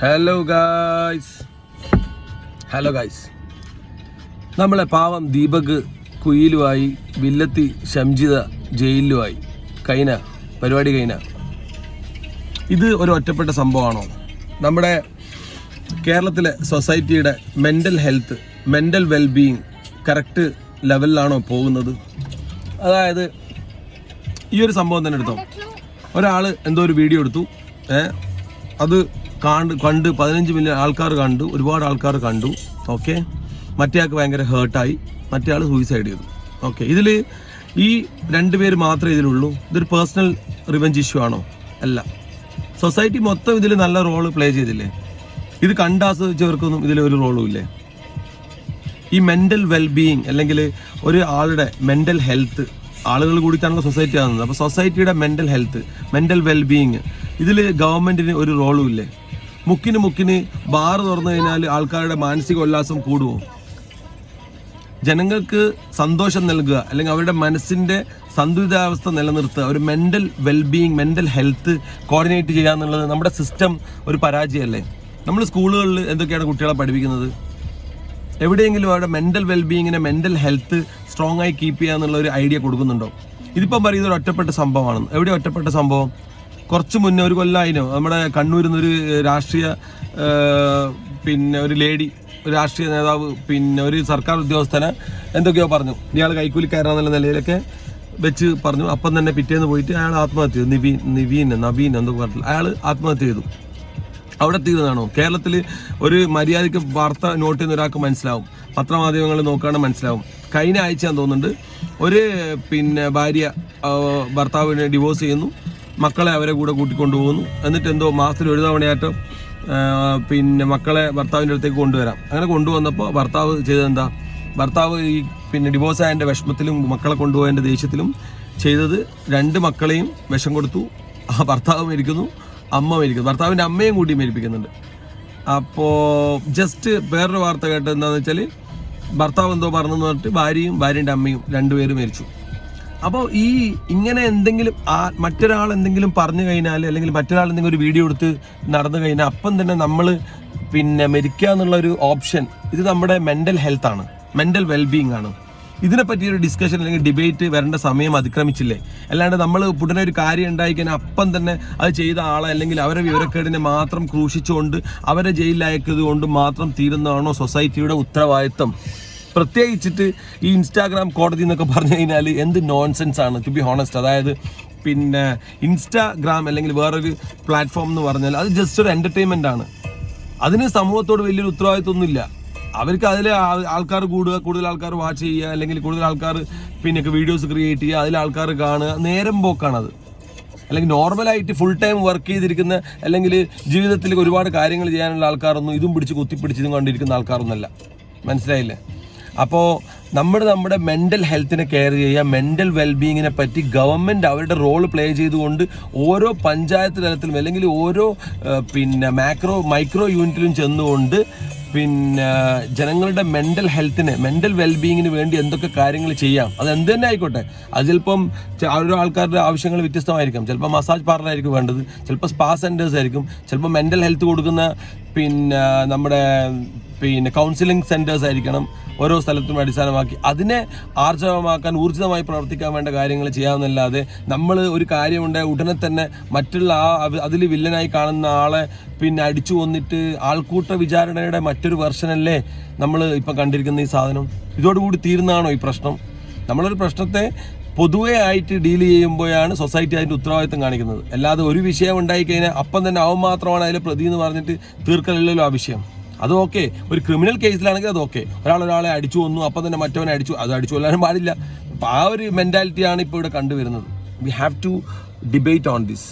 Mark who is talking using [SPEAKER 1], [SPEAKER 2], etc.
[SPEAKER 1] Hello guys നമ്മളെ പാവം ദീപക് കുയിലുമായി, വില്ലത്തി ഷംജിത ജയിലിലുമായി. പരിപാടി കഴിഞ്ഞ. ഇത് ഒരു ഒറ്റപ്പെട്ട സംഭവമാണോ? നമ്മുടെ കേരളത്തിലെ സൊസൈറ്റിയുടെ mental health, mental wellbeing correct ലെവലിലാണോ പോകുന്നത്? അതായത് ഈ ഒരു സംഭവം തന്നെ എടുത്തോ. ഒരാൾ എന്തോ ഒരു വീഡിയോ എടുത്തു, അത് കണ്ട് 15 മില്യൺ ആൾക്കാർ കണ്ടു, ഒരുപാട് ആൾക്കാർ കണ്ടു. ഓക്കെ, മറ്റേ ആൾക്ക് ഭയങ്കര ഹേർട്ടായി, മറ്റേ ആൾ സൂയിസൈഡ് ചെയ്തു. ഓക്കെ, ഇതിൽ ഈ 2 പേര് മാത്രമേ ഇതിലുള്ളൂ. ഇതൊരു പേഴ്സണൽ റിവെഞ്ച് ഇഷ്യൂ ആണോ? അല്ല. സൊസൈറ്റി മൊത്തം ഇതിൽ നല്ല റോള് പ്ലേ ചെയ്തില്ലേ? ഇത് കണ്ടാസ്വദിച്ചവർക്കൊന്നും ഇതിലൊരു റോളും ഇല്ലേ? ഈ മെൻ്റൽ വെൽബീയിങ് അല്ലെങ്കിൽ ഒരു ആളുടെ മെൻ്റൽ ഹെൽത്ത്, ആളുകൾ കൂടിയിട്ടാണല്ലോ സൊസൈറ്റി ആകുന്നത്. അപ്പോൾ സൊസൈറ്റിയുടെ മെൻ്റൽ ഹെൽത്ത്, മെൻ്റൽ വെൽബീയിങ്, ഇതിൽ ഗവൺമെൻറ്റിന് ഒരു റോളും ഇല്ലേ? മുക്കിന് ബാർ തുറന്നു കഴിഞ്ഞാൽ ആൾക്കാരുടെ മാനസിക ഉല്ലാസം കൂടുമോ? ജനങ്ങൾക്ക് സന്തോഷം നൽകുക അല്ലെങ്കിൽ അവരുടെ മനസ്സിൻ്റെ സന്തുലിതാവസ്ഥ നിലനിർത്തുക, ഒരു mental wellbeing, mental health coordinate ചെയ്യുക എന്നുള്ളത് നമ്മുടെ സിസ്റ്റം ഒരു പരാജയമല്ലേ? നമ്മൾ സ്കൂളുകളിൽ എന്തൊക്കെയാണ് കുട്ടികളെ പഠിപ്പിക്കുന്നത്? എവിടെയെങ്കിലും അവരുടെ മെൻ്റൽ വെൽബീയിങ്ങിനെ, മെൻ്റൽ ഹെൽത്ത് സ്ട്രോങ് ആയി കീപ്പ് ചെയ്യുക എന്നുള്ള ഒരു ഐഡിയ കൊടുക്കുന്നുണ്ടോ? ഇതിപ്പം പറയുന്നത് ഒരു ഒറ്റപ്പെട്ട സംഭവമാണെന്ന്. എവിടെ ഒറ്റപ്പെട്ട സംഭവം? കുറച്ച് മുന്നേ, ഒരു കൊല്ലമായിനോ, നമ്മുടെ കണ്ണൂരിൽ നിന്നൊരു രാഷ്ട്രീയ ഒരു ലേഡി, ഒരു രാഷ്ട്രീയ നേതാവ്, ഒരു സർക്കാർ ഉദ്യോഗസ്ഥനെ എന്തൊക്കെയോ പറഞ്ഞു. ഇയാൾ കൈക്കൂലിക്കാരനെന്നുള്ള നിലയിലൊക്കെ വെച്ച് പറഞ്ഞു. അപ്പം തന്നെ പിറ്റേന്ന് പോയിട്ട് അയാൾ ആത്മഹത്യ ചെയ്തു. നവീൻ എന്തൊക്കെ പറഞ്ഞില്ല, അയാൾ ആത്മഹത്യ ചെയ്തു. അവിടെ തീരുന്നതാണോ? കേരളത്തിൽ ഒരു മര്യാദയ്ക്ക് വാർത്ത നോട്ട് ചെയ്യുന്ന ഒരാൾക്ക് മനസ്സിലാവും, പത്രമാധ്യമങ്ങൾ നോക്കുകയാണെങ്കിൽ മനസ്സിലാവും. കഴിഞ്ഞ ആഴ്ച തോന്നുന്നുണ്ട് ഒരു ഭാര്യ ഭർത്താവിനെ ഡിവോഴ്സ് ചെയ്യുന്നു, മക്കളെ അവരെ കൂടെ കൂട്ടിക്കൊണ്ടുപോകുന്നു. എന്നിട്ട് എന്തോ മാസത്തിൽ ഒരു തവണയായിട്ട് മക്കളെ ഭർത്താവിൻ്റെ അടുത്തേക്ക് കൊണ്ടുവരാം. അങ്ങനെ കൊണ്ടുവന്നപ്പോൾ ഭർത്താവ് ചെയ്തതെന്താ? ഭർത്താവ് ഈ ഡിവോഴ്സ് ആയതിൻ്റെ വിഷമത്തിലും മക്കളെ കൊണ്ടുപോയതിൻ്റെ ദേഷ്യത്തിലും ചെയ്തത് 2 മക്കളെയും വിഷം കൊടുത്തു. ആ ഭർത്താവ് മരിക്കുന്നു, അമ്മ മരിക്കുന്നു, ഭർത്താവിൻ്റെ അമ്മയും കൂടി മരിപ്പിക്കുന്നുണ്ട്. അപ്പോൾ ജസ്റ്റ് വേറൊരു വാർത്ത കേട്ടത് എന്താണെന്ന് വെച്ചാൽ, ഭർത്താവ് എന്തോ പറഞ്ഞെന്ന് പറഞ്ഞിട്ട് ഭാര്യൻ്റെ അമ്മയും 2 പേരും മരിച്ചു. അപ്പോൾ ഇങ്ങനെ എന്തെങ്കിലും മറ്റൊരാൾ എന്തെങ്കിലും പറഞ്ഞു കഴിഞ്ഞാൽ, അല്ലെങ്കിൽ മറ്റൊരാൾ എന്തെങ്കിലും ഒരു വീഡിയോ എടുത്ത് നടന്നു കഴിഞ്ഞാൽ അപ്പം തന്നെ നമ്മൾ മരിക്കുക എന്നുള്ളൊരു ഓപ്ഷൻ, ഇത് നമ്മുടെ മെൻ്റൽ ഹെൽത്താണ്, മെൻ്റൽ വെൽബീയിങ് ആണ്. ഇതിനെപ്പറ്റിയൊരു ഡിസ്കഷൻ അല്ലെങ്കിൽ ഡിബേറ്റ് വരേണ്ട സമയം അതിക്രമിച്ചില്ലേ? അല്ലാണ്ട് നമ്മൾ ഉടനെ ഒരു കാര്യം ഉണ്ടായിക്കഴിഞ്ഞാൽ അപ്പം തന്നെ അത് ചെയ്ത ആളെ അല്ലെങ്കിൽ അവരെ വിവരക്കേടിനെ മാത്രം ക്രൂശിച്ചുകൊണ്ട് അവരെ ജയിലിലയക്കുന്നത് കൊണ്ട് മാത്രം തീരുന്നതാണോ സൊസൈറ്റിയുടെ ഉത്തരവാദിത്വം? പ്രത്യേകിച്ചിട്ട് ഈ ഇൻസ്റ്റാഗ്രാം കോടതി എന്നൊക്കെ പറഞ്ഞു കഴിഞ്ഞാൽ എന്ത് നോൺസെൻസ് ആണ്, ടു ബി ഹോണസ്റ്റ്. അതായത് ഇൻസ്റ്റാഗ്രാം അല്ലെങ്കിൽ വേറൊരു പ്ലാറ്റ്ഫോം എന്ന് പറഞ്ഞാൽ അത് ജസ്റ്റ് ഒരു എൻ്റർടൈൻമെൻ്റ് ആണ്. അതിന് സമൂഹത്തോട് വലിയൊരു ഉത്തരവാദിത്വമൊന്നുമില്ല. അവർക്ക് അതിൽ ആൾക്കാർ കൂടുക, കൂടുതൽ ആൾക്കാർ വാച്ച് ചെയ്യുക, അല്ലെങ്കിൽ കൂടുതൽ ആൾക്കാർ വീഡിയോസ് ക്രിയേറ്റ് ചെയ്യുക, അതിൽ ആൾക്കാർ കാണുക, നേരം പോക്കാണത്. അല്ലെങ്കിൽ നോർമലായിട്ട് ഫുൾ ടൈം വർക്ക് ചെയ്തിരിക്കുന്ന, അല്ലെങ്കിൽ ജീവിതത്തിൽ ഒരുപാട് കാര്യങ്ങൾ ചെയ്യാനുള്ള ആൾക്കാരൊന്നും ഇതും കുത്തിപ്പിടിച്ചതും കണ്ടിരിക്കുന്ന ആൾക്കാരൊന്നുമല്ല. മനസ്സിലായില്ലേ? അപ്പോൾ നമ്മുടെ മെൻ്റൽ ഹെൽത്തിനെ കെയർ ചെയ്യുക, മെൻ്റൽ വെൽബീയിങ്ങിനെ പറ്റി ഗവൺമെൻറ് അവരുടെ റോൾ പ്ലേ ചെയ്തുകൊണ്ട് ഓരോ പഞ്ചായത്ത് തലത്തിലും അല്ലെങ്കിൽ ഓരോ മൈക്രോ യൂണിറ്റിലും ചെന്നുകൊണ്ട് ജനങ്ങളുടെ മെൻ്റൽ ഹെൽത്തിന്, മെൻ്റൽ വെൽബീയിങ്ങിന് വേണ്ടി എന്തൊക്കെ കാര്യങ്ങൾ ചെയ്യാം, അത് എന്ത് തന്നെ ആയിക്കോട്ടെ. അത് ചിലപ്പം ഓരോ ആൾക്കാരുടെ ആവശ്യങ്ങൾ വ്യത്യസ്തമായിരിക്കും. ചിലപ്പോൾ മസാജ് പാർലറായിരിക്കും വേണ്ടത്, ചിലപ്പോൾ സ്പാ സെൻറ്റേഴ്സ് ആയിരിക്കും, ചിലപ്പോൾ മെൻ്റൽ ഹെൽത്ത് കൊടുക്കുന്ന നമ്മുടെ കൗൺസിലിംഗ് സെൻറ്റേഴ്സ് ആയിരിക്കണം. ഓരോ സ്ഥലത്തും അടിസ്ഥാനമാക്കി അതിനെ ആർജവമാക്കാൻ, ഊർജിതമായി പ്രവർത്തിക്കാൻ വേണ്ട കാര്യങ്ങൾ ചെയ്യാമെന്നല്ലാതെ നമ്മൾ ഒരു കാര്യമുണ്ടായ ഉടനെ തന്നെ മറ്റുള്ള അതിൽ വില്ലനായി കാണുന്ന ആളെ അടിച്ചു കൊന്നിട്ട് ആൾക്കൂട്ട വിചാരണയുടെ മറ്റൊരു വെർഷനല്ലേ നമ്മൾ ഇപ്പം കണ്ടിരിക്കുന്ന ഈ സാധനം. ഇതോടുകൂടി തീരുന്നതാണോ ഈ പ്രശ്നം? നമ്മളൊരു പ്രശ്നത്തെ പൊതുവെ ആയിട്ട് ഡീൽ ചെയ്യുമ്പോഴാണ് സൊസൈറ്റി അതിൻ്റെ ഉത്തരവാദിത്വം കാണിക്കുന്നത്. അല്ലാതെ ഒരു വിഷയം ഉണ്ടായിക്കഴിഞ്ഞാൽ അപ്പം തന്നെ അവൻ മാത്രമാണ് അതിൽ പ്രതി എന്ന് പറഞ്ഞിട്ട് തീർക്കലില്ലല്ലോ ആ വിഷയം. അത് ഓക്കെ, ഒരു ക്രിമിനൽ കേസിലാണെങ്കിൽ അത് ഓക്കെ. ഒരാളെ അടിച്ചു കൊന്നു, അപ്പം തന്നെ മറ്റവനെ അത് അടിച്ചു കൊല്ലാനും പാടില്ല. അപ്പോൾ ആ ഒരു മെൻറ്റാലിറ്റിയാണ് ഇപ്പോൾ ഇവിടെ കണ്ടുവരുന്നത്. We have to debate on this.